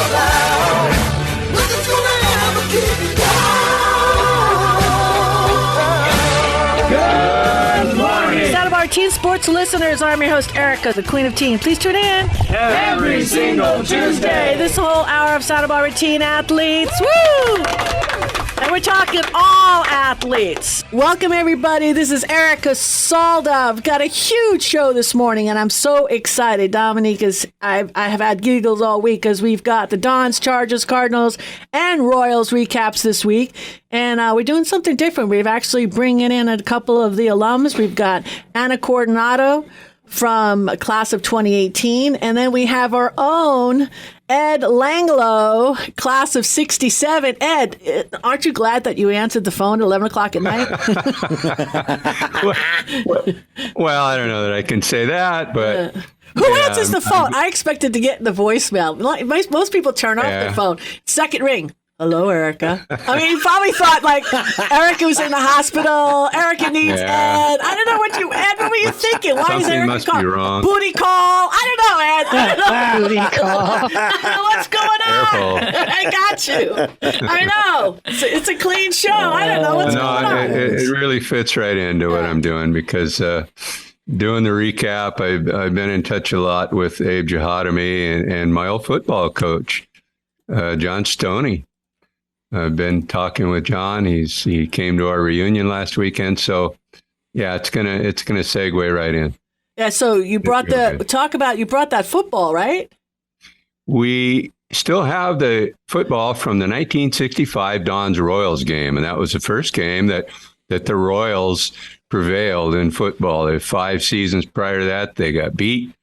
loud. Nothing's gonna ever keep me down. Good morning. Out of our teen sports listeners, I'm your host, Erica, the Queen of Teen. Please tune in Every single Tuesday. this whole hour of Santa Barbara teen athletes. Woo! And we're talking all athletes. Welcome, everybody. This is Erica Salda. I've got a huge show this morning, and I'm so excited. Dominique I have had giggles all week because we've got the Dons, Chargers, Cardinals, and Royals recaps this week. And we're doing something different. We're actually bringing in a couple of the alums. We've got Anna Coordinato from class of 2018. And then we have our own Ed Langlo, class of 67. Ed, aren't you glad that you answered the phone at 11 o'clock at night? Well, I don't know that I can say that, but... Who answers the phone? I expected to get the voicemail. Most people turn off their phone. Second ring. Hello, Erica. I mean, you probably thought, like, Erica was in the hospital. Erica needs Ed. I don't know what were you thinking? Why is Erica must be wrong. Booty call. I don't know, Ed. I don't know. Booty call. What's going on? I got you. I know. It's a clean show. I don't know what's going on. It really fits right into what I'm doing because doing the recap, I've been in touch a lot with Abe Jahadami and my old football coach, John Stoney. I've been talking with John. He came to our reunion last weekend. So yeah, it's gonna segue right in. Yeah. So you brought that football, right? We still have the football from the 1965 Dons Royals game, and that was the first game that the Royals prevailed in football. 5 seasons prior to that, they got beat,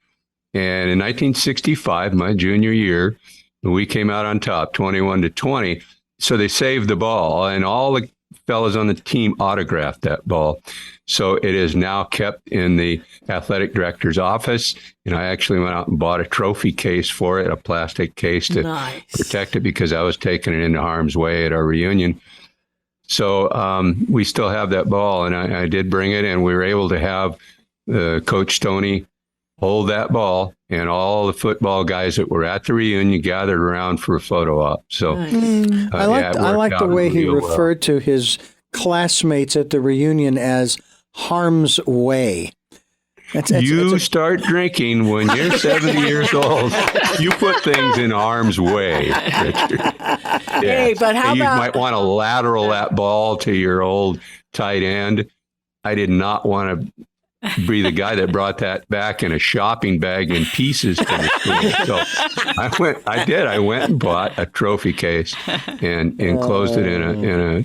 and in 1965, my junior year, we came out on top, 21-20. So they saved the ball, and all the fellas on the team autographed that ball. So it is now kept in the athletic director's office. And I actually went out and bought a trophy case for it, a plastic case to protect it because I was taking it into harm's way at our reunion. So we still have that ball, and I did bring it, and we were able to have Coach Stoney hold that ball, and all the football guys that were at the reunion gathered around for a photo op. So I like the way he referred to his classmates at the reunion as harm's way. You start drinking when you're 70 years old. You put things in harm's way, Richard. Yeah. Hey, but you might want to lateral that ball to your old tight end. I did not want to be the guy that brought that back in a shopping bag in pieces to the school. So I went and bought a trophy case and enclosed it in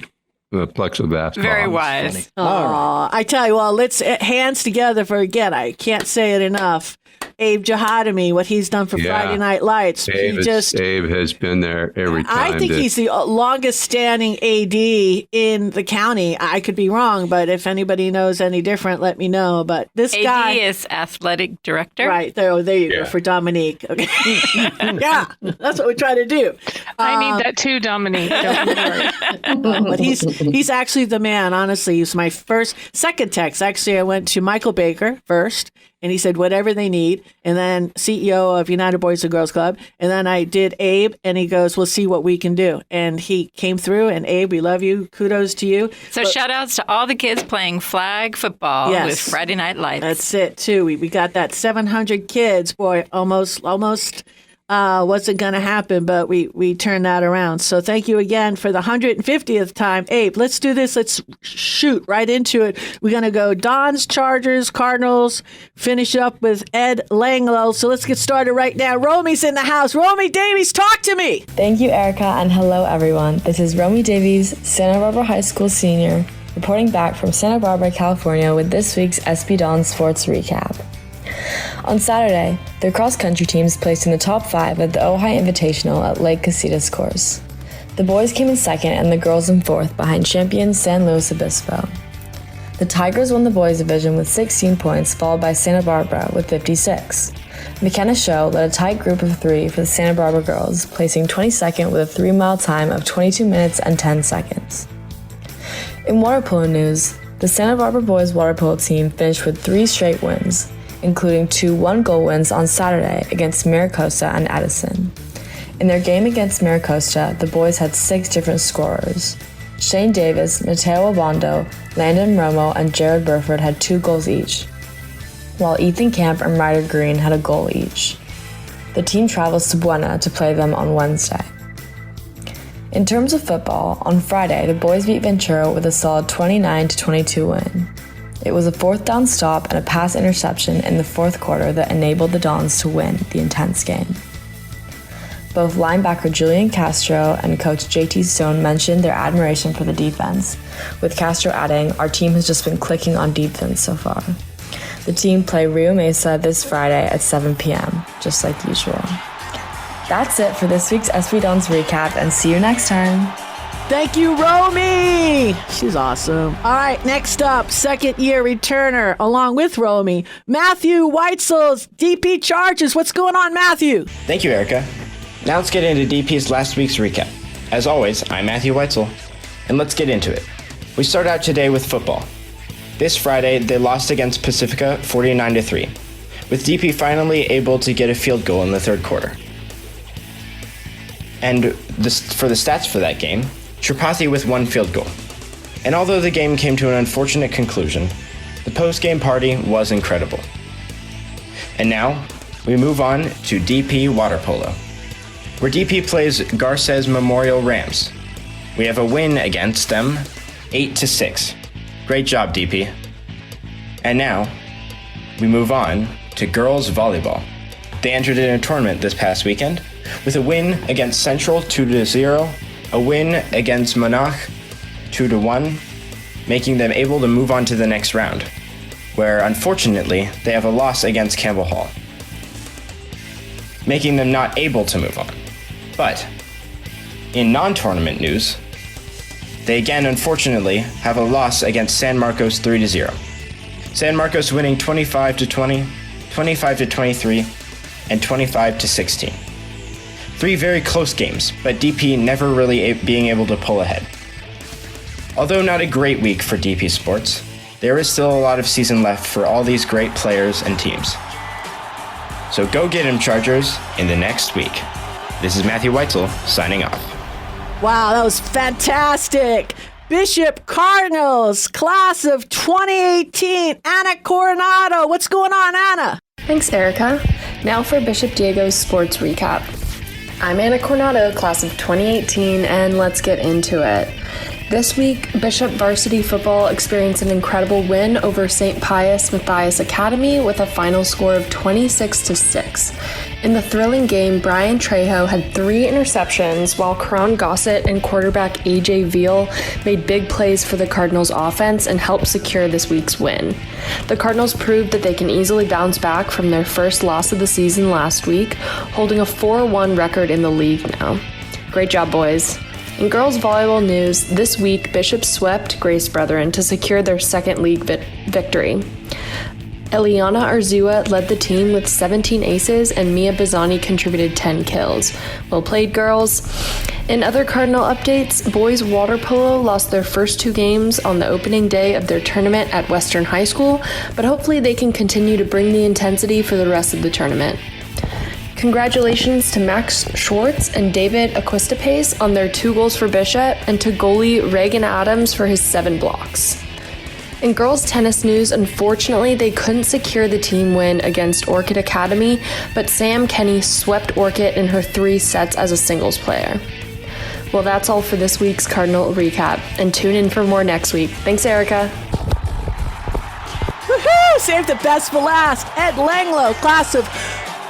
a plexiglass. Very wise. I tell you, well, let's hands together for, again, I can't say it enough, Abe Jahadami, what he's done for Friday Night Lights. Abe has been there every time. I think he's the longest standing AD in the county. I could be wrong, but if anybody knows any different, let me know. But this guy is athletic director. Right. There you go for Dominique. Okay. Yeah, that's what we try to do. I need that too, Dominique. But he's actually the man, honestly. He's my second text. Actually, I went to Michael Baker first, and he said, whatever they need. And then CEO of United Boys and Girls Club. And then I did Abe, and he goes, we'll see what we can do. And he came through, and Abe, we love you. Kudos to you. So shout outs to all the kids playing flag football with Friday Night Lights. That's it, too. We got that 700 kids. Boy, almost wasn't going to happen, but we turned that around. So thank you again for the 150th time. Abe, let's do this. Let's shoot right into it. We're going to go Dons, Chargers, Cardinals, finish up with Ed Langlo. So let's get started right now. Romy's in the house. Romy Davies, talk to me. Thank you, Erica, and hello, everyone. This is Romy Davies, Santa Barbara High School senior, reporting back from Santa Barbara, California with this week's SB Dons Sports Recap. On Saturday, their cross-country teams placed in the top 5 at the Ojai Invitational at Lake Casitas course. The boys came in second and the girls in fourth behind champions San Luis Obispo. The Tigers won the boys division with 16 points, followed by Santa Barbara with 56. McKenna Show led a tight group of 3 for the Santa Barbara girls, placing 22nd with a 3-mile time of 22 minutes and 10 seconds. In water polo news, the Santa Barbara boys water polo team finished with 3 straight wins, including 2 one-goal wins on Saturday against Maricosa and Edison. In their game against Maricosta, the boys had 6 different scorers. Shane Davis, Mateo Obando, Landon Romo, and Jared Burford had 2 goals each, while Ethan Camp and Ryder Green had a goal each. The team travels to Buena to play them on Wednesday. In terms of football, on Friday, the boys beat Ventura with a solid 29-22 win. It was a 4th down stop and a pass interception in the 4th quarter that enabled the Dons to win the intense game. Both linebacker Julian Castro and coach JT Stone mentioned their admiration for the defense, with Castro adding, "Our team has just been clicking on defense so far." The team play Rio Mesa this Friday at 7 p.m., just like usual. That's it for this week's SB Dons recap, and see you next time. Thank you, Romy. She's awesome. All right, next up, second-year returner, along with Romy, Matthew Weitzel's DP Chargers. What's going on, Matthew? Thank you, Erica. Now let's get into DP's last week's recap. As always, I'm Matthew Weitzel, and let's get into it. We start out today with football. This Friday, they lost against Pacifica 49-3, with DP finally able to get a field goal in the 3rd quarter. And for the stats for that game, Tripathi with 1 field goal. And although the game came to an unfortunate conclusion, the post-game party was incredible. And now, we move on to DP Water Polo, where DP plays Garces Memorial Rams. We have a win against them, 8-6. Great job, DP. And now, we move on to girls volleyball. They entered in a tournament this past weekend with a win against Central 2-0, a win against Monarch 2-1, making them able to move on to the next round, where unfortunately they have a loss against Campbell Hall, making them not able to move on. But in non-tournament news, they again unfortunately have a loss against San Marcos 3-0. San Marcos winning 25-20, 25-23, and 25-16. 3 very close games, but DP never really being able to pull ahead. Although not a great week for DP Sports, there is still a lot of season left for all these great players and teams. So go get 'em, Chargers, in the next week. This is Matthew Weitzel signing off. Wow, that was fantastic. Bishop Cardinals, class of 2018, Anna Coronado. What's going on, Anna? Thanks, Erica. Now for Bishop Diego's sports recap. I'm Anna Coronado, class of 2018, and let's get into it. This week, Bishop varsity football experienced an incredible win over St. Pius Matthias Academy with a final score of 26-6. In the thrilling game, Brian Trejo had 3 interceptions, while Karan Gossett and quarterback AJ Veal made big plays for the Cardinals offense and helped secure this week's win. The Cardinals proved that they can easily bounce back from their first loss of the season last week, holding a 4-1 record in the league now. Great job, boys. In girls volleyball news, this week Bishop swept Grace Brethren to secure their second league victory. Eliana Arzua led the team with 17 aces and Mia Bazzani contributed 10 kills. Well played, girls. In other Cardinal updates, boys water polo lost their first 2 games on the opening day of their tournament at Western High School, but hopefully they can continue to bring the intensity for the rest of the tournament. Congratulations to Max Schwartz and David Aquistapace on their 2 goals for Bishop, and to goalie Reagan Adams for his 7 blocks. In girls tennis news, unfortunately, they couldn't secure the team win against Orchid Academy, but Sam Kenny swept Orchid in her 3 sets as a singles player. Well, that's all for this week's Cardinal recap, and tune in for more next week. Thanks, Erica. Woohoo! Saved the best for last. Ed Langlow, class of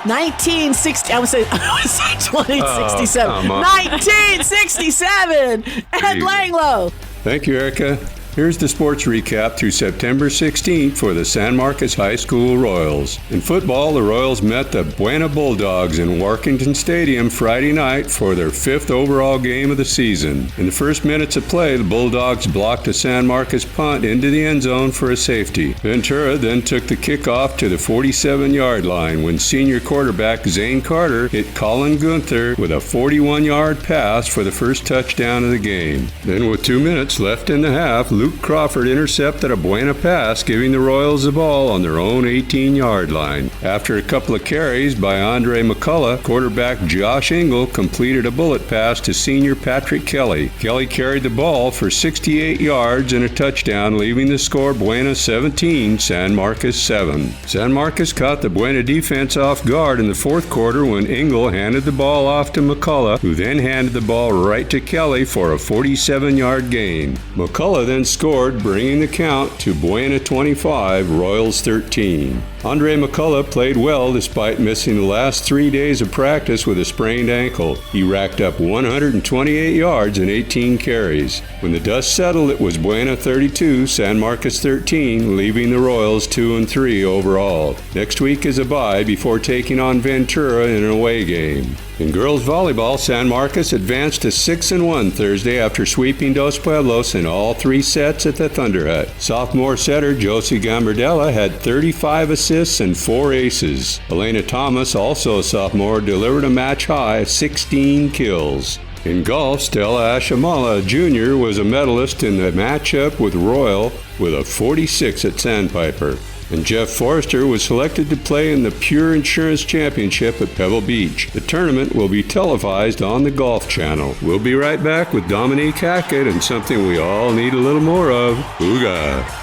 1960. I would say 2067. 1967. Ed Langlow. Thank you, Erica. Here's the sports recap through September 16th for the San Marcos High School Royals. In football, the Royals met the Buena Bulldogs in Workington Stadium Friday night for their 5th overall game of the season. In the first minutes of play, the Bulldogs blocked a San Marcos punt into the end zone for a safety. Ventura then took the kickoff to the 47-yard line when senior quarterback Zane Carter hit Colin Gunther with a 41-yard pass for the first touchdown of the game. Then with 2 minutes left in the half, Luke Crawford intercepted a Buena pass, giving the Royals the ball on their own 18-yard line. After a couple of carries by Andre McCullough, quarterback Josh Engel completed a bullet pass to senior Patrick Kelly. Kelly carried the ball for 68 yards and a touchdown, leaving the score Buena 17, San Marcos 7. San Marcos caught the Buena defense off guard in the fourth quarter when Engel handed the ball off to McCullough, who then handed the ball right to Kelly for a 47-yard gain. McCullough then scored, bringing the count to Buena 25, Royals 13. Andre McCullough played well despite missing the last 3 days of practice with a sprained ankle. He racked up 128 yards and 18 carries. When the dust settled, it was Buena 32, San Marcos 13, leaving the Royals 2-3 overall. Next week is a bye before taking on Ventura in an away game. In girls volleyball, San Marcos advanced to 6-1 Thursday after sweeping Dos Pueblos in all 3 sets at the Thunder Hut. Sophomore setter Josie Gambardella had 35 assists and 4 aces. Elena Thomas, also a sophomore, delivered a match-high 16 kills. In golf, Stella Ashamala Jr. was a medalist in the matchup with Royal with a 46 at Sandpiper. And Jeff Forrester was selected to play in the Pure Insurance Championship at Pebble Beach. The tournament will be televised on the Golf Channel. We'll be right back with Dominique Hackett and something we all need a little more of, Hygge.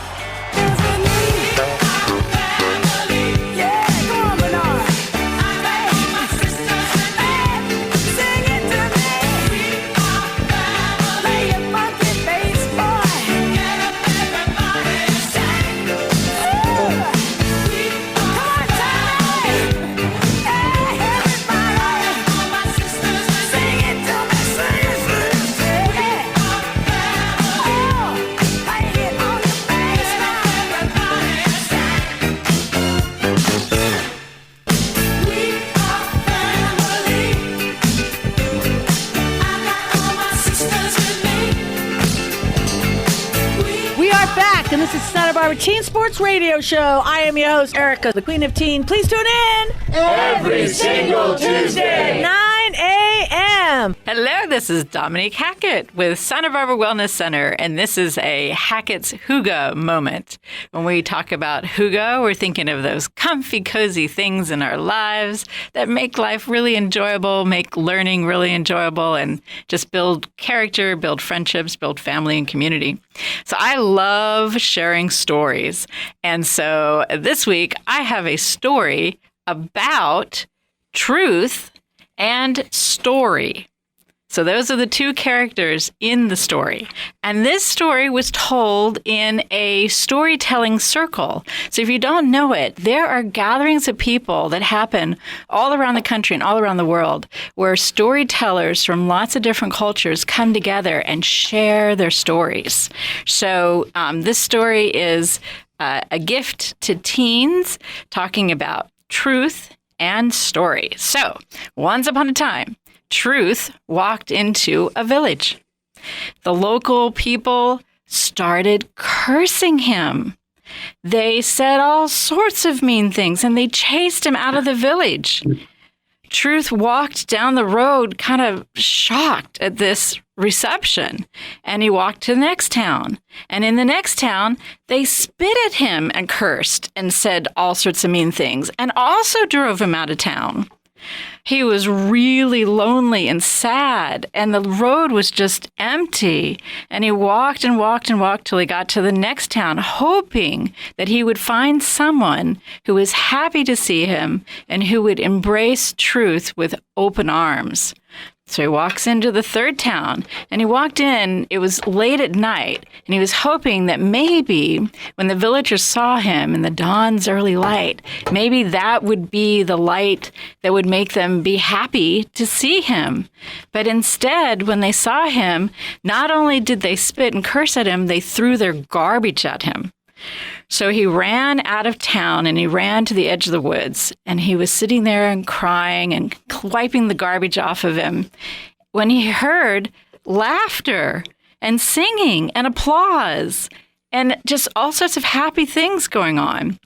And this is Santa Barbara Teen Sports Radio Show. I am your host, Erica, the Queen of Teen. Please tune in every single Tuesday, 9 a.m. Hello, this is Dominique Hackett with Santa Barbara Wellness Center, and this is a Hackett's Hygge moment. When we talk about Hygge, we're thinking of those comfy, cozy things in our lives that make life really enjoyable, make learning really enjoyable, and just build character, build friendships, build family and community. So I love sharing stories. And so this week, I have a story about truth and story. So those are the two characters in the story. And this story was told in a storytelling circle. So if you don't know it, there are gatherings of people that happen all around the country and all around the world where storytellers from lots of different cultures come together and share their stories. So this story is a gift to teens talking about truth and story. So once upon a time, Truth walked into a village. The local people started cursing him. They said all sorts of mean things, and they chased him out of the village. Truth walked down the road kind of shocked at this reception, and he walked to the next town. And in the next town, they spit at him and cursed and said all sorts of mean things, and also drove him out of town. He was really lonely and sad, and the road was just empty. And he walked and walked and walked till he got to the next town, hoping that he would find someone who was happy to see him and who would embrace truth with open arms. So he walks into the third town, and he walked in, it was late at night, and he was hoping that maybe when the villagers saw him in the dawn's early light, maybe that would be the light that would make them be happy to see him. But instead, when they saw him, not only did they spit and curse at him, they threw their garbage at him. So he ran out of town and he ran to the edge of the woods, and he was sitting there and crying and wiping the garbage off of him when he heard laughter and singing and applause and just all sorts of happy things going on.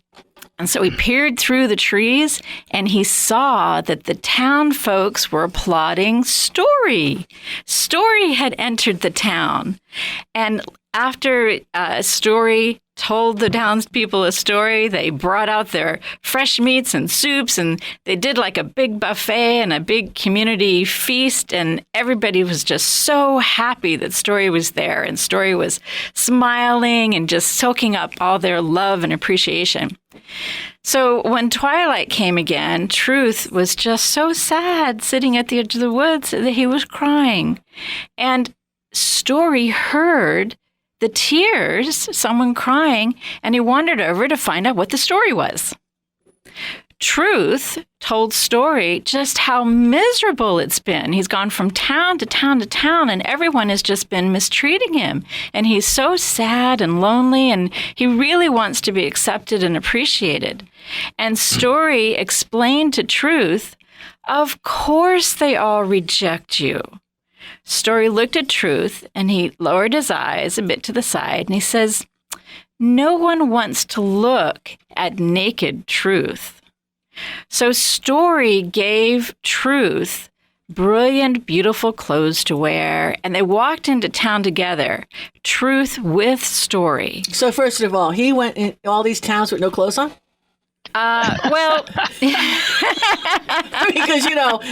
And so he peered through the trees and he saw that the town folks were applauding Story. Story had entered the town. And after Story told the townspeople a story, they brought out their fresh meats and soups, and they did like a big buffet and a big community feast, and everybody was just so happy that Story was there, and Story was smiling and just soaking up all their love and appreciation. So when twilight came again, Truth was just so sad sitting at the edge of the woods that he was crying. And Story heard the tears, someone crying, and he wandered over to find out what the story was. Truth told Story just how miserable it's been. He's gone from town to town to town, and everyone has just been mistreating him. And he's so sad and lonely, and he really wants to be accepted and appreciated. And Story explained to Truth, of course they all reject you. Story looked at Truth, and he lowered his eyes a bit to the side, and he says, no one wants to look at naked Truth. So Story gave Truth brilliant, beautiful clothes to wear, and they walked into town together, Truth with Story. So first of all, he went in all these towns with no clothes on? Well, because,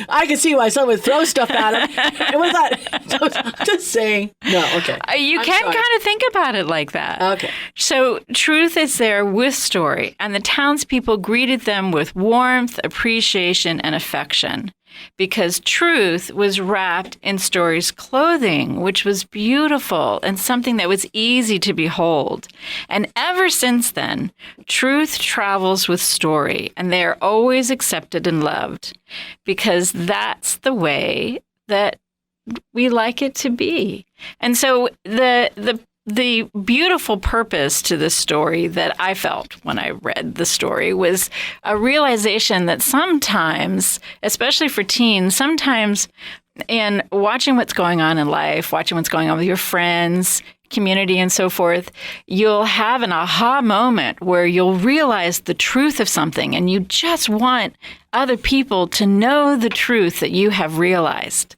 I can see why someone would throw stuff at him. And with that, just saying. No, okay. You can kind of think about it like that. Okay. So Truth is there with Story, and the townspeople greeted them with warmth, appreciation, and affection, because Truth was wrapped in Story's clothing, which was beautiful and something that was easy to behold. And ever since then, Truth travels with Story, and they are always accepted and loved, because that's the way that we like it to be. And so the beautiful purpose to this story that I felt when I read the story was a realization that sometimes, especially for teens, sometimes in watching what's going on in life, watching what's going on with your friends, community, and so forth, you'll have an aha moment where you'll realize the truth of something, and you just want other people to know the truth that you have realized.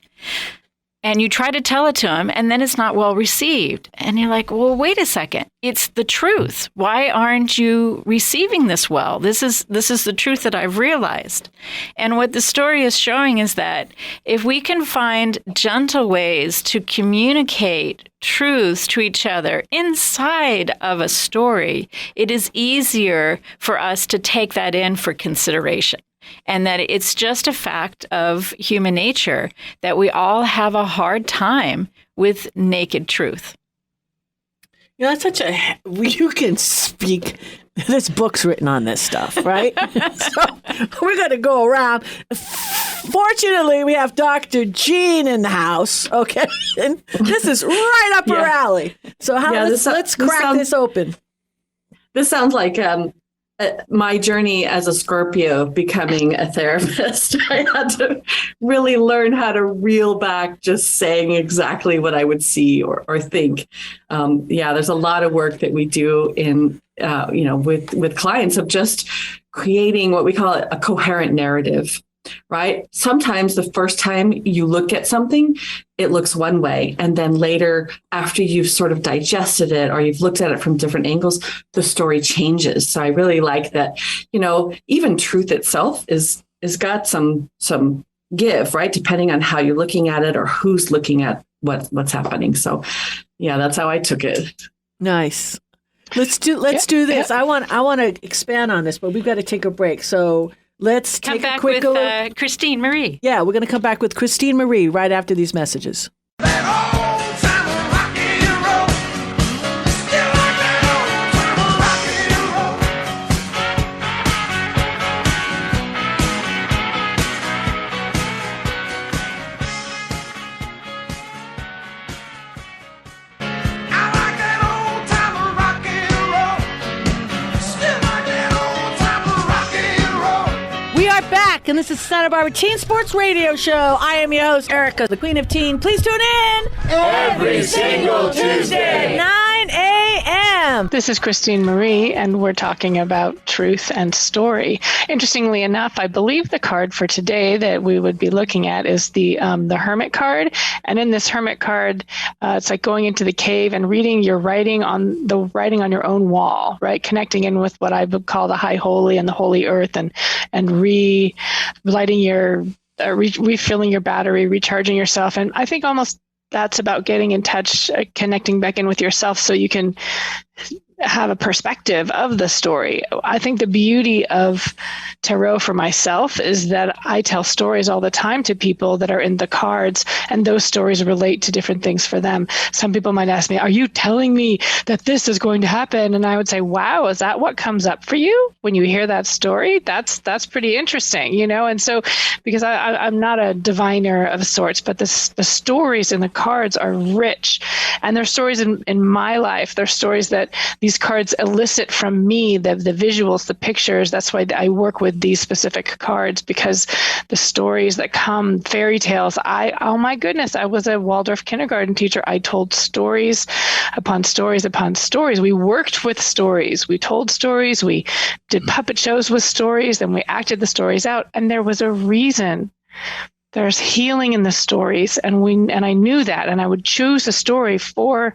And you try to tell it to them, and then it's not well received. And you're like, well, wait a second. It's the truth. Why aren't you receiving this well? This is the truth that I've realized. And what the story is showing is that if we can find gentle ways to communicate truths to each other inside of a story, it is easier for us to take that in for consideration. And that it's just a fact of human nature that we all have a hard time with naked truth. That's you can speak. This book's written on this stuff, right? So we're going to go around. Fortunately, we have Dr. Jean in the house, okay? And this is right up her alley. So let's crack this open. This sounds like my journey as a Scorpio becoming a therapist. I had to really learn how to reel back just saying exactly what I would see or think. There's a lot of work that we do in, with clients of just creating what we call a coherent narrative. Right? Sometimes the first time you look at something, it looks one way. And then later, after you've sort of digested it or you've looked at it from different angles, the story changes. So I really like that, even truth itself is got some give, right? Depending on how you're looking at it or who's looking at what's happening. So that's how I took it. Nice. Let's do this. Yeah. I want to expand on this, but we've got to take a break. So let's come take back a quick with Christine Marie. Yeah, we're going to come back with Christine Marie right after these messages. And this is Santa Barbara Teen Sports Radio Show. I am your host, Erica, the Queen of Teen. Please tune in every single Tuesday, 9 a.m. Pam. This is Christine Marie, and we're talking about truth and story. Interestingly enough, I believe the card for today that we would be looking at is the Hermit card. And in this Hermit card, it's like going into the cave and reading your writing on your own wall, right? Connecting in with what I would call the high holy and the holy earth, and relighting your refilling your battery, recharging yourself. And I think almost that's about getting in touch, connecting back in with yourself so you can have a perspective of the story. I think the beauty of tarot for myself is that I tell stories all the time to people that are in the cards, and those stories relate to different things for them. Some people might ask me, are you telling me that this is going to happen? And I would say, wow, is that what comes up for you when you hear that story? That's pretty interesting, you know? And so, because I'm not a diviner of sorts, but the stories in the cards are rich. And they're stories in my life. They're stories that these cards elicit from me, the visuals, the pictures. That's why I work with these specific cards, because the stories that come, fairy tales, oh my goodness, I was a Waldorf kindergarten teacher. I told stories upon stories upon stories. We worked with stories. We told stories. We did puppet shows with stories, and we acted the stories out. And there was a reason. There's healing in the stories, and I knew that, and I would choose a story for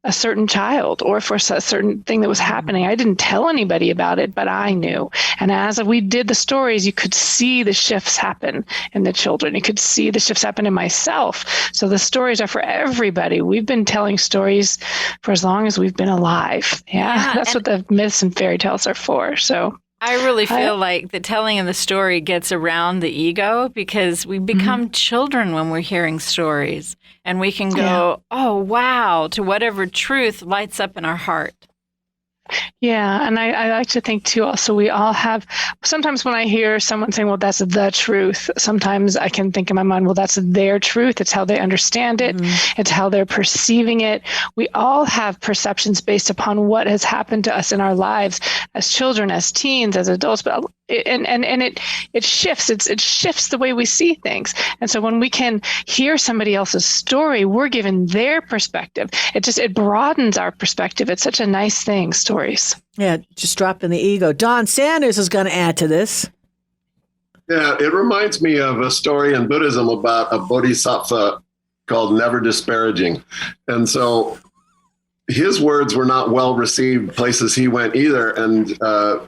a certain child or for a certain thing that was happening. I didn't tell anybody about it, but I knew. And as we did the stories, you could see the shifts happen in the children. You could see the shifts happen in myself. So the stories are for everybody. We've been telling stories for as long as we've been alive. Yeah, that's what the myths and fairy tales are for. So I really feel like the telling of the story gets around the ego, because we become children when we're hearing stories, and we can go, oh, wow, to whatever truth lights up in our heart. Yeah, and I like to think too, also, we all have, sometimes when I hear someone saying, well, that's the truth, sometimes I can think in my mind, well, that's their truth. It's how they understand it. It's how they're perceiving it. We all have perceptions based upon what has happened to us in our lives as children, as teens, as adults, but it shifts. It shifts the way we see things. And so when we can hear somebody else's story, we're given their perspective. It broadens our perspective. It's such a nice thing, stories. Yeah, just dropping the ego. Don Sanders is going to add to this. Yeah, it reminds me of a story in Buddhism about a bodhisattva called Never Disparaging. And so his words were not well received places he went either. And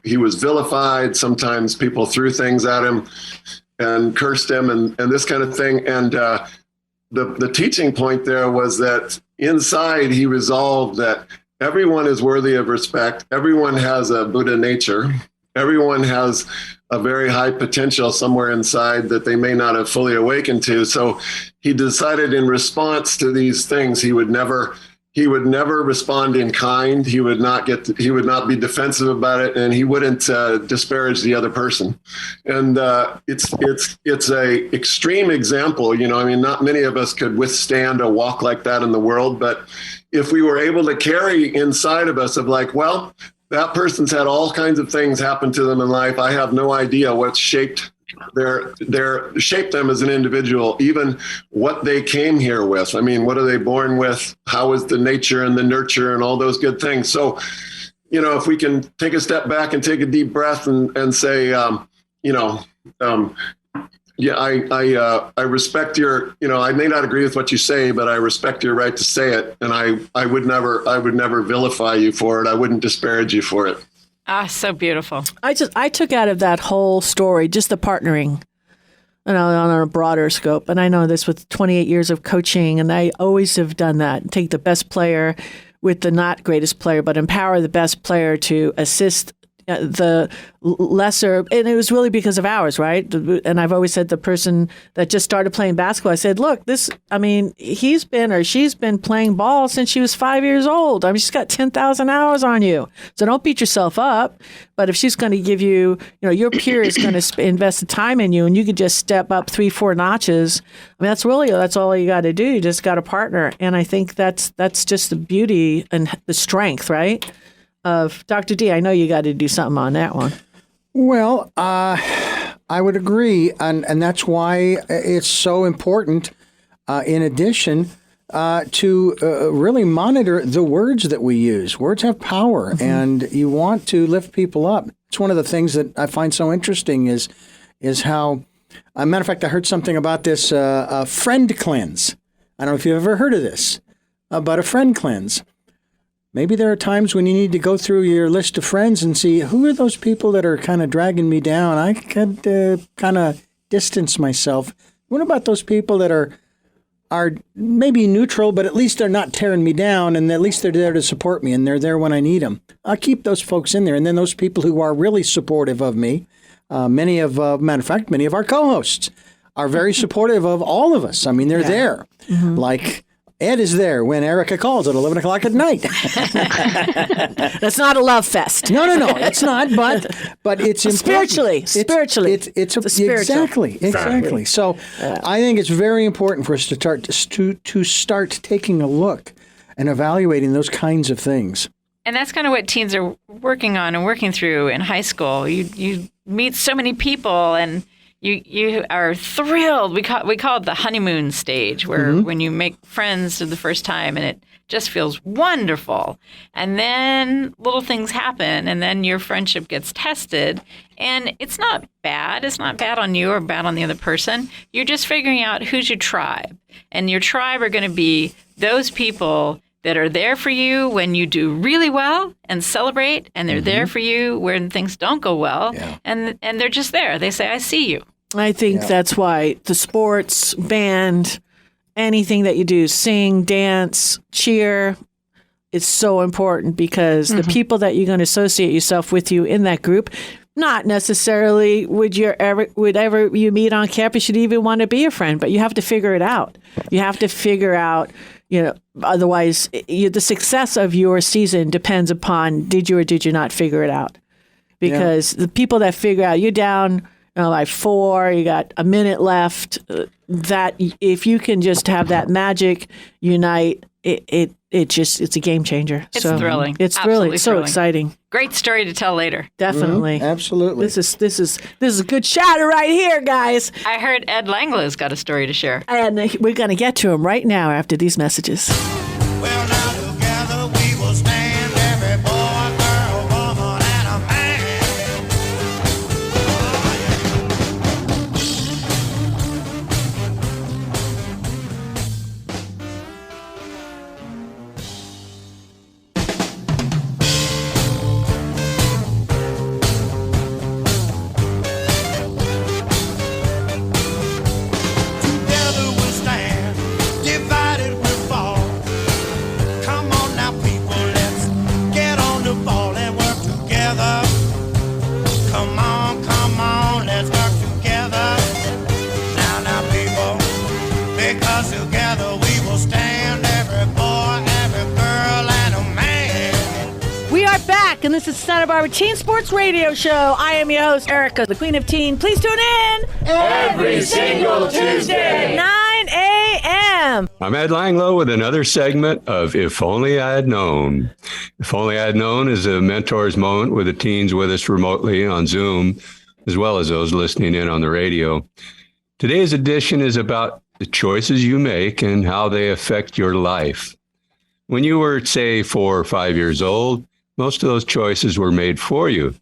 he was vilified. Sometimes people threw things at him and cursed him and this kind of thing. And the teaching point there was that inside he resolved that everyone is worthy of respect. Everyone has a Buddha nature. Everyone has a very high potential somewhere inside that they may not have fully awakened to. So he decided in response to these things, he would never respond in kind. He would not be defensive about it, and he wouldn't disparage the other person. And it's a extreme example. You know, I mean, not many of us could withstand a walk like that in the world, but if we were able to carry inside of us of like, well, that person's had all kinds of things happen to them in life. I have no idea what's shaped them as an individual, even what they came here with. I mean, what are they born with? How is the nature and the nurture and all those good things? So, you know, if we can take a step back and take a deep breath and say, I respect your, you know, I may not agree with what you say, but I respect your right to say it. And I would never vilify you for it. I wouldn't disparage you for it. Ah, so beautiful. I took out of that whole story just the partnering, you know, on a broader scope. And I know this with 28 years of coaching, and I always have done that. Take the best player with the not greatest player, but empower the best player to assist the lesser, and it was really because of hours, right? And I've always said the person that just started playing basketball, I said, look, he's been or she's been playing ball since she was 5 years old. I mean, she's got 10,000 hours on you. So don't beat yourself up. But if she's going to give you, you know, your peer is going to invest the time in you, and you could just step up 3-4 notches. I mean, that's all you got to do. You just got a partner. And I think that's just the beauty and the strength, right? Of Dr. D, I know you got to do something on that one. Well, I would agree, and that's why it's so important. In addition, to really monitor the words that we use. Words have power, and you want to lift people up. It's one of the things that I find so interesting is how, matter of fact, I heard something about this friend cleanse. I don't know if you've ever heard of this, about a friend cleanse. Maybe there are times when you need to go through your list of friends and see who are those people that are kind of dragging me down. I could kind of distance myself. What about those people that are maybe neutral, but at least they're not tearing me down, and at least they're there to support me, and they're there when I need them? I'll keep those folks in there. And then those people who are really supportive of me, many of our co-hosts are very supportive of all of us. I mean, they're there. Like Ed is there when Erica calls at 11 o'clock at night. That's not a love fest. No, it's not. But it's spiritually. Spiritually, it's exactly. So I think it's very important for us to start taking a look and evaluating those kinds of things. And that's kind of what teens are working on and working through in high school. You meet so many people and you are thrilled. We call it the honeymoon stage, where when you make friends for the first time and it just feels wonderful. And then little things happen, and then your friendship gets tested. And it's not bad. It's not bad on you or bad on the other person. You're just figuring out who's your tribe. And your tribe are going to be those people that are there for you when you do really well and celebrate, and they're there for you when things don't go well, and they're just there. They say, I see you. I think that's why the sports, band, anything that you do, sing, dance, cheer, is so important, because the people that you're going to associate yourself with you in that group, not necessarily would ever you meet on campus, you'd even want to be a friend, but you have to figure it out. You have to figure out, otherwise the success of your season depends upon did you or did you not figure it out. Because the people that figure out, you're down like 4, you got a minute left, that if you can just have that magic unite, it's a game changer. It's thrilling. It's thrilling. It's so exciting. Great story to tell later. Definitely. Absolutely. This is a good chatter right here, guys. I heard Ed Langlow's got a story to share. And we're going to get to him right now after these messages. Well, now together we will stand, every boy, girl, woman, and a man. Together we'll stand, divided we'll fall. Come on now, people, let's get on the ball and work together. Come on, let's work together. Now, people, because together we will stand, every boy, every girl, and a man. We are back, and this is Santa Barbara Teen Sports Radio Show. I am your host, Erica, the Queen of Teen. Please tune in Every single Tuesday. 9 a.m. I'm Ed Langlow with another segment of If Only I Had Known. If Only I Had Known is a mentor's moment with the teens with us remotely on Zoom, as well as those listening in on the radio. Today's edition is about the choices you make and how they affect your life. When you were, say, 4 or 5 years old, most of those choices were made for you.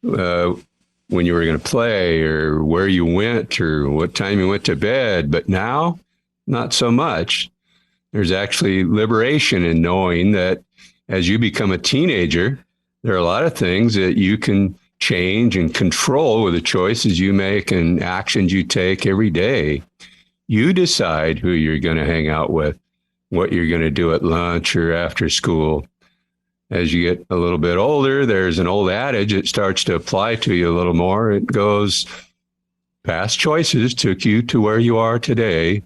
When you were going to play, or where you went, or what time you went to bed. But now, not so much. There's actually liberation in knowing that as you become a teenager, there are a lot of things that you can change and control with the choices you make and actions you take every day. You decide who you're going to hang out with, what you're going to do at lunch or after school. As you get a little bit older, there's an old adage that starts to apply to you a little more. It goes, past choices took you to where you are today,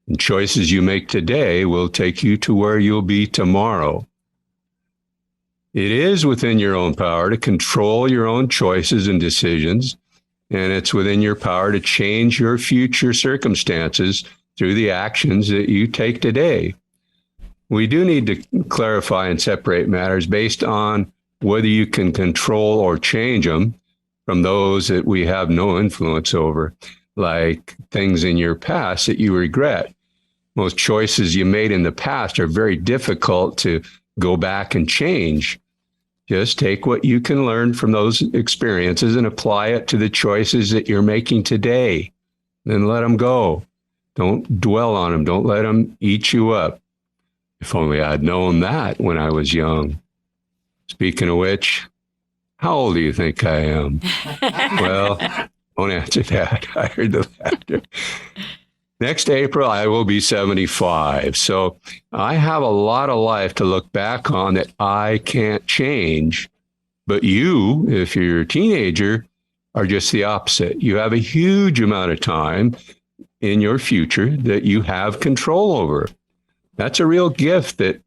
and choices you make today will take you to where you'll be tomorrow. It is within your own power to control your own choices and decisions, and it's within your power to change your future circumstances through the actions that you take today. We do need to clarify and separate matters based on whether you can control or change them from those that we have no influence over, like things in your past that you regret. most choices you made in the past are very difficult to go back and change. Just take what you can learn from those experiences and apply it to the choices that you're making today. Then let them go. Don't dwell on them. Don't let them eat you up. If only I'd known that when I was young. Speaking of which, how old do you think I am? Well, don't answer that. I heard the laughter. Next April, I will be 75. So I have a lot of life to look back on that I can't change. But you, if you're a teenager, are just the opposite. You have a huge amount of time in your future that you have control over. That's a real gift, that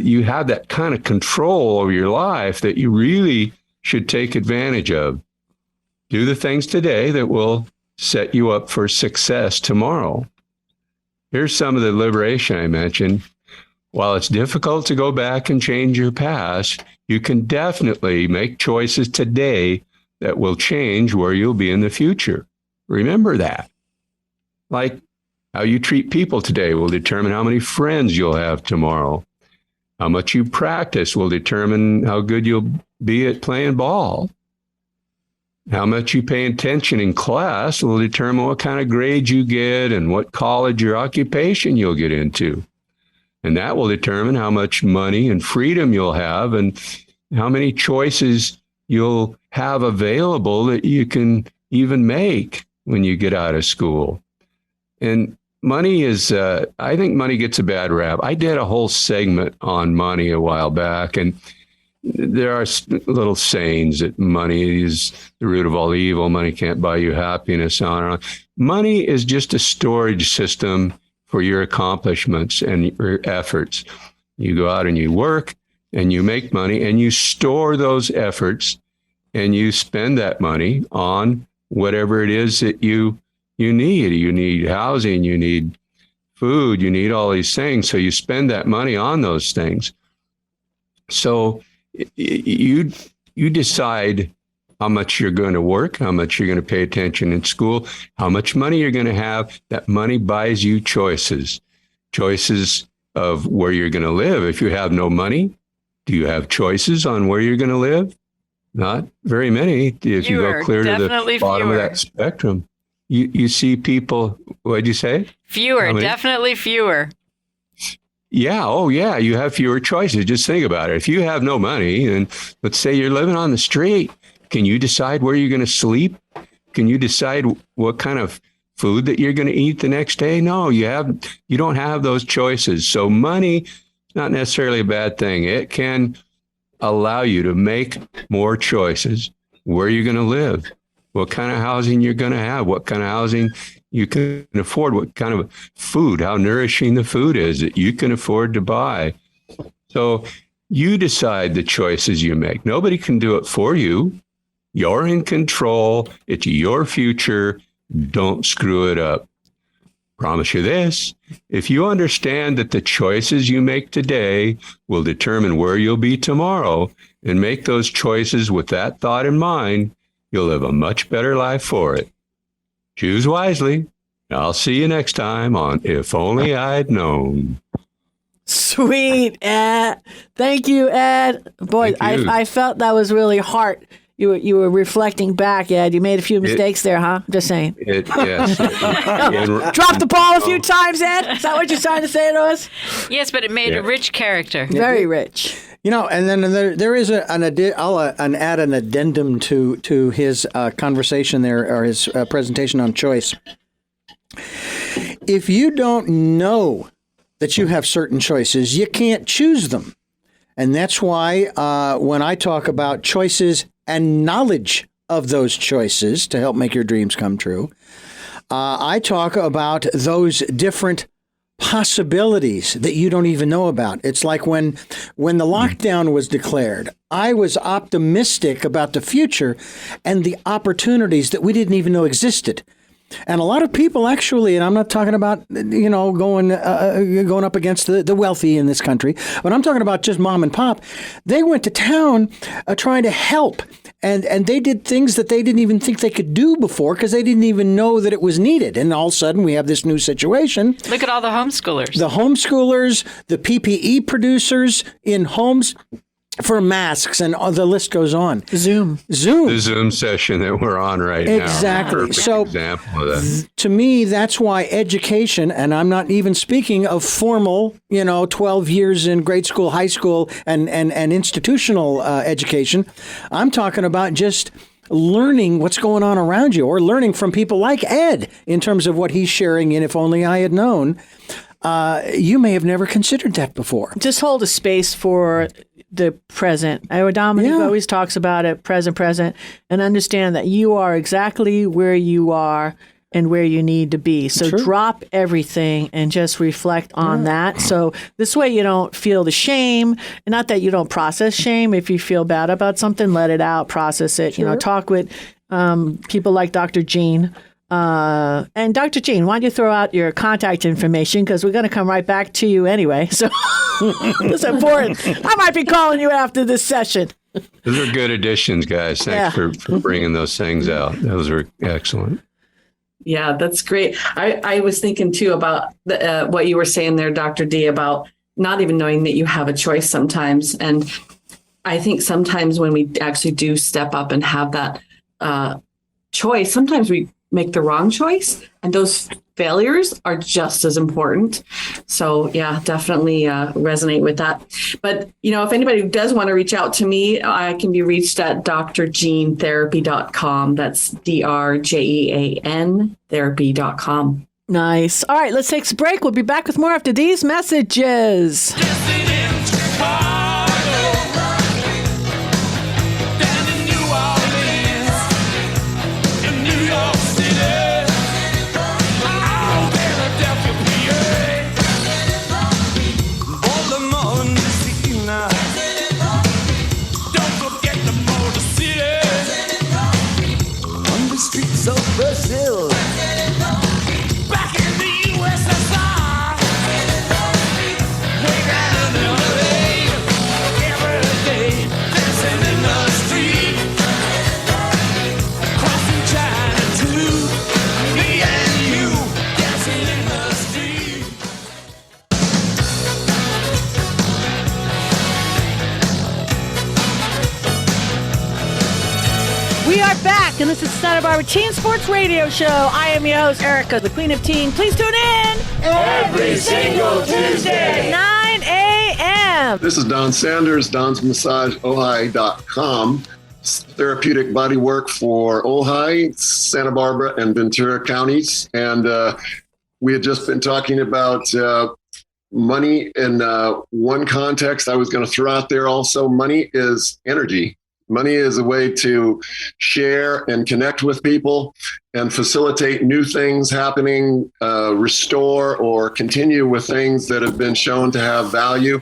you have that kind of control over your life that you really should take advantage of. Do the things today that will set you up for success tomorrow. Here's some of the liberation I mentioned. While it's difficult to go back and change your past, you can definitely make choices today that will change where you'll be in the future. Remember that. Like how you treat people today will determine how many friends you'll have tomorrow. How much you practice will determine how good you'll be at playing ball. How much you pay attention in class will determine what kind of grades you get and what college or occupation you'll get into. And that will determine how much money and freedom you'll have and how many choices you'll have available that you can even make when you get out of school. And money is, I think money gets a bad rap. I did a whole segment on money a while back, and there are little sayings that money is the root of all evil. Money can't buy you happiness. On and on. Money is just a storage system for your accomplishments and your efforts. You go out and you work and you make money and you store those efforts and you spend that money on whatever it is that you need. You need housing, you need food, you need all these things. So you spend that money on those things. So you decide how much you're going to work, how much you're going to pay attention in school, how much money you're going to have. That money buys you choices of where you're going to live. If you have no money, do you have choices on where you're going to live? Not very many. If you go clear to the bottom of that spectrum, you see people, what'd you say? Fewer, definitely fewer. Yeah. Oh, yeah. You have fewer choices. Just think about it. If you have no money, and let's say you're living on the street, can you decide where you're going to sleep? Can you decide what kind of food that you're going to eat the next day? No, you don't have those choices. So money is not necessarily a bad thing. It can allow you to make more choices. Where you're going to live, what kind of housing you're going to have, what kind of housing you can afford, what kind of food, how nourishing the food is that you can afford to buy. So you decide the choices you make. Nobody can do it for you. You're in control. It's your future. Don't screw it up. Promise you this, if you understand that the choices you make today will determine where you'll be tomorrow and make those choices with that thought in mind, you'll live a much better life for it. Choose wisely. I'll see you next time on If Only I'd Known. Sweet, Ed. Thank you, Ed. Boy, I felt that was really heart. You were reflecting back, Ed. You made a few mistakes there, huh? Just saying. Yes. Dropped the ball a few times, Ed. Is that what you're trying to say to us? Yes, but it made a rich character. Very rich. You know, and then there is an addendum to his conversation there, or his presentation on choice. If you don't know that you have certain choices, you can't choose them. And that's why when I talk about choices and knowledge of those choices to help make your dreams come true, I talk about those different possibilities that you don't even know about. It's like when the lockdown was declared, I was optimistic about the future and the opportunities that we didn't even know existed. And a lot of people actually, and I'm not talking about, going up against the wealthy in this country, but I'm talking about just mom and pop. They went to town trying to help And they did things that they didn't even think they could do before because they didn't even know that it was needed. And all of a sudden, we have this new situation. Look at all the homeschoolers. The homeschoolers, the PPE producers in homes for masks, and the list goes on. Zoom. The Zoom session that we're on right now. Exactly. Perfect So example of that. to me, that's why education, and I'm not even speaking of formal, 12 years in grade school, high school, and institutional education. I'm talking about just learning what's going on around you, or learning from people like Ed in terms of what he's sharing in If Only I Had Known. You may have never considered that before. Just hold a space for the present. Dominic always talks about it, present, and understand that you are exactly where you are and where you need to be. So drop everything and just reflect on that. So this way you don't feel the shame. And not that you don't process shame. If you feel bad about something, let it out, process it. Talk with people like Dr. Jean. And Dr. Jean, why don't you throw out your contact information, because we're going to come right back to you anyway. So it's important. I might be calling you after this session. Those are good additions, guys. Thanks for bringing those things out. Those are excellent. Yeah, that's great. I was thinking too about what you were saying there, Dr. D, about not even knowing that you have a choice sometimes. And I think sometimes when we actually do step up and have that choice, sometimes we make the wrong choice, and those failures are just as important. So yeah, definitely resonate with that. But if anybody does want to reach out to me, I can be reached at drjeantherapy.com. That's DRJEAN therapy.com. Nice. All right, let's take a break. We'll be back with more after these messages. Streets of Brazil, back in the USSR, way down in LA, every day, dancing in the street, crossing China too, me and you, dancing in the street. We are back, and this is Santa Barbara Teen Sports Radio Show. I am your host, Erica, the Queen of Teen. Please tune in every single Tuesday, 9 a.m. This is Don Sanders, DonsMassageOhio.com. Therapeutic body work for Ojai, Santa Barbara, and Ventura counties. And we had just been talking about money in one context. I was going to throw out there also, money is energy. Money is a way to share and connect with people and facilitate new things happening, restore or continue with things that have been shown to have value.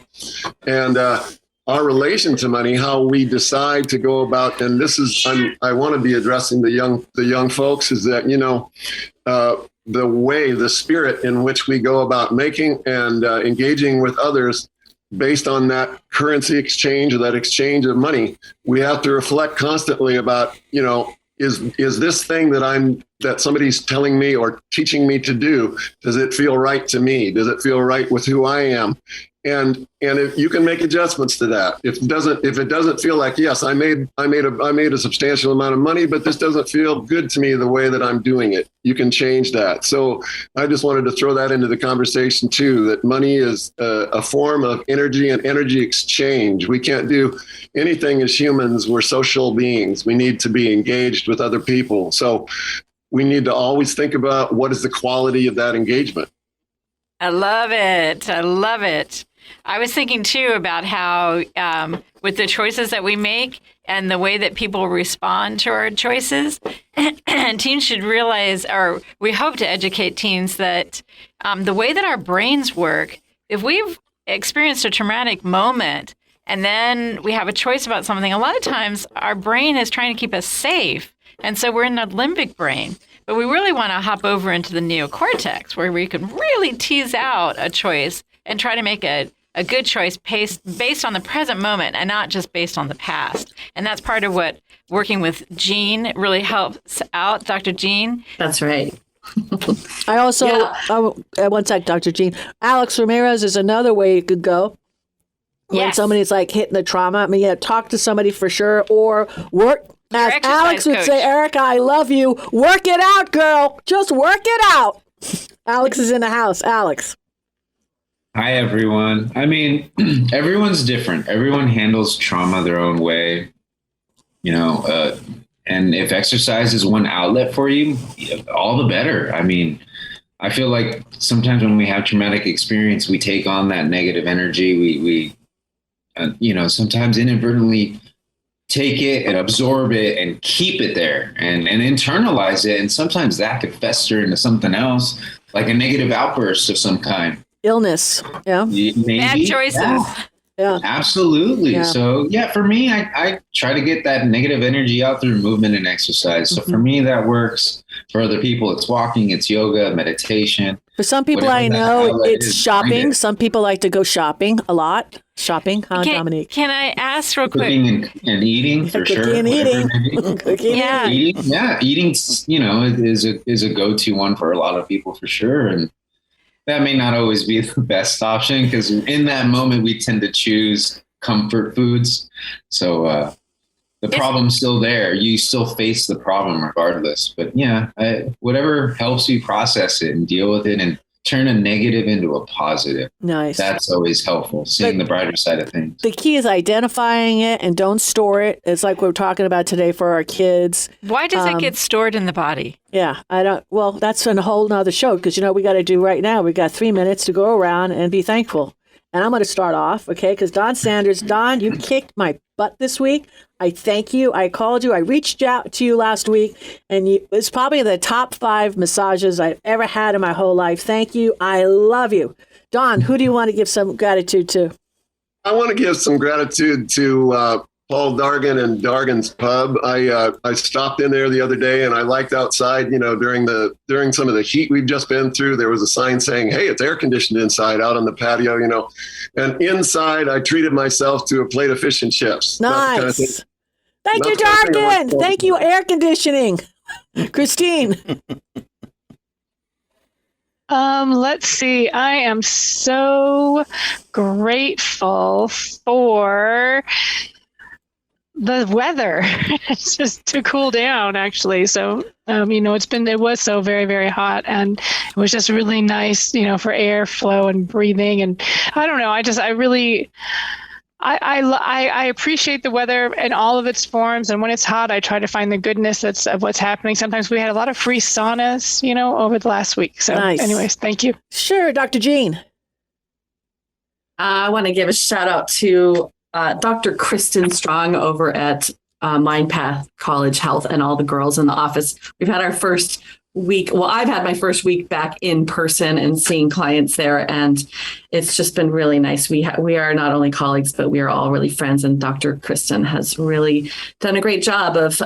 And our relation to money, how we decide to go about, and this is, I want to be addressing the young folks, is that, the way, the spirit in which we go about making and engaging with others based on that currency exchange or that exchange of money, we have to reflect constantly about, is this thing that somebody's telling me or teaching me to do, does it feel right to me? Does it feel right with who I am? And if you can make adjustments to that. If it doesn't feel like, yes, I made a substantial amount of money, but this doesn't feel good to me the way that I'm doing it, you can change that. So I just wanted to throw that into the conversation too, that money is a form of energy and energy exchange. We can't do anything as humans. We're social beings. We need to be engaged with other people. So we need to always think about what is the quality of that engagement. I love it. I love it. I was thinking too about how with the choices that we make and the way that people respond to our choices, teens should realize, or we hope to educate teens that the way that our brains work, if we've experienced a traumatic moment and then we have a choice about something, a lot of times our brain is trying to keep us safe. And so we're in the limbic brain. But we really want to hop over into the neocortex, where we can really tease out a choice and try to make a a good choice based on the present moment and not just based on the past. And that's part of what working with Jean really helps out, Dr. Jean. That's right. I also, one sec, Dr. Jean. Alex Ramirez is another way you could go. When Yes. somebody's like hitting the trauma, I mean, yeah, talk to somebody for sure, or work. As exercise Alex would coach. say, Erica, I love you. Work it out, girl. Just work it out. Alex is in the house. Alex. Hi, everyone. I mean, everyone's different. Everyone handles trauma their own way, and if exercise is one outlet for you, all the better. I mean, I feel like sometimes when we have traumatic experience, we take on that negative energy. We sometimes inadvertently take it and absorb it and keep it there and internalize it. And sometimes that could fester into something else, like a negative outburst of some kind. Illness. Yeah. Maybe. Bad choices. Yeah. Absolutely. Yeah. So for me, I try to get that negative energy out through movement and exercise. So for me, that works. For other people, it's walking, it's yoga, meditation. For some people Whatever I that know, outlet it's is, shopping. find it. Some people like to go shopping a lot. Shopping, huh, Dominique? Can I ask real quick? Cooking and eating for Cooking sure. and whatever eating. it may be. Cooking and eating. Eating, is a go-to one for a lot of people for sure. And that may not always be the best option because in that moment we tend to choose comfort foods. So the problem's still there. You still face the problem regardless. But whatever helps you process it and deal with it and turn a negative into a positive. Nice. That's always helpful, seeing the brighter side of things. The key is identifying it and don't store it. It's like we're talking about today for our kids. Why does it get stored in the body? Yeah, well, that's a whole nother show because, we got to do right now. We got 3 minutes to go around and be thankful. And I'm going to start off, okay? Because Don Sanders, Don, you kicked my butt this week. I thank you. I called you. I reached out to you last week, and it's probably the top 5 massages I've ever had in my whole life. Thank you. I love you. Don, who do you want to give some gratitude to? I want to give some gratitude to Paul Dargan and Dargan's Pub. I stopped in there the other day, and I liked outside. During some of the heat we've just been through, there was a sign saying, "Hey, it's air conditioned inside out on the patio." And inside, I treated myself to a plate of fish and chips. Nice. Kind of thing. Thank you, That's the thing I Dargan. like. Thank you, air conditioning. Christine. Let's see. I am so grateful for the weather. It's just to cool down, actually. So, it was so very, very hot, and it was just really nice, for airflow and breathing. And I don't know. I appreciate the weather in all of its forms. And when it's hot, I try to find the goodness of what's happening. Sometimes we had a lot of free saunas, over the last week. So Nice. anyways, thank you. Sure, Dr. Jean. I want to give a shout out to Dr. Kristen Strong over at MindPath College Health and all the girls in the office. We've had our first week. Well, I've had my first week back in person and seeing clients there, and it's just been really nice. We are not only colleagues, but we are all really friends. And Dr. Kristen has really done a great job of,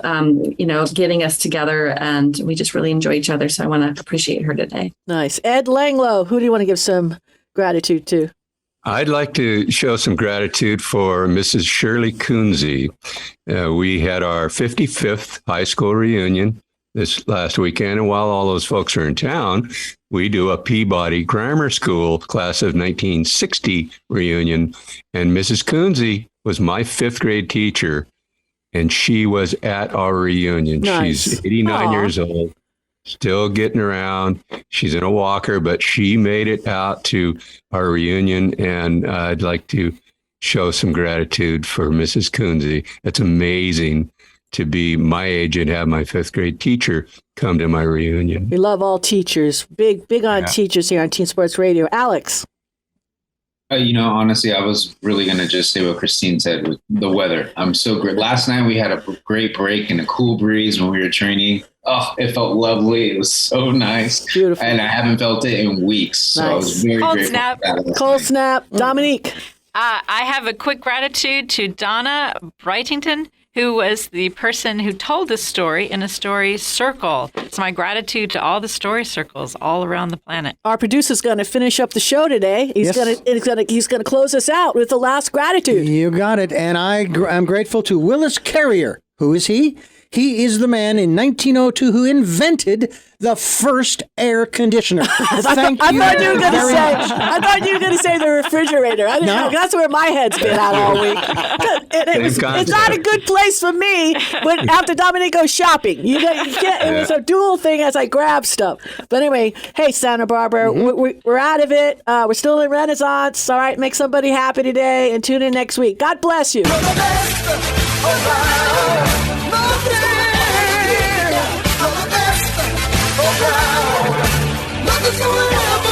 getting us together, and we just really enjoy each other. So I want to appreciate her today. Nice. Ed Langlow, who do you want to give some gratitude to? I'd like to show some gratitude for Mrs. Shirley Coonsey. We had our 55th high school reunion this last weekend, and while all those folks are in town, we do a Peabody Grammar School class of 1960 reunion, and Mrs. Coonsey was my 5th grade teacher, and she was at our reunion. Nice. She's 89 Aw. years old. Still getting around. She's in a walker, but she made it out to our reunion, and I'd like to show some gratitude for Mrs. Coonsey. It's amazing to be my age and have my 5th grade teacher come to my reunion. We love all teachers. Big on Yeah. teachers here on Teen Sports Radio. Alex. Honestly, I was really going to just say what Christine said with the weather. I'm so great. Last night we had a great break and a cool breeze when we were training. Oh, it felt lovely. It was so nice. Beautiful. And I haven't felt it in weeks. So I was very Cold grateful snap. for that last Cold night. snap. Dominique. I have a quick gratitude to Donna Brightington who was the person who told this story in a story circle. So my gratitude to all the story circles all around the planet. Our producer's going to finish up the show today. He's going to close us out with the last gratitude. You got it. And I'm grateful to Willis Carrier. Who is he? He is the man in 1902 who invented the first air conditioner. I thought you were going to say the refrigerator. That's where my head's been at all week. It's not a good place for me when after Dominique goes shopping. It was a dual thing as I grab stuff. But anyway, hey, Santa Barbara, we're out of it. We're still in Renaissance. All right, make somebody happy today and tune in next week. God bless you. Nothing's gonna happen.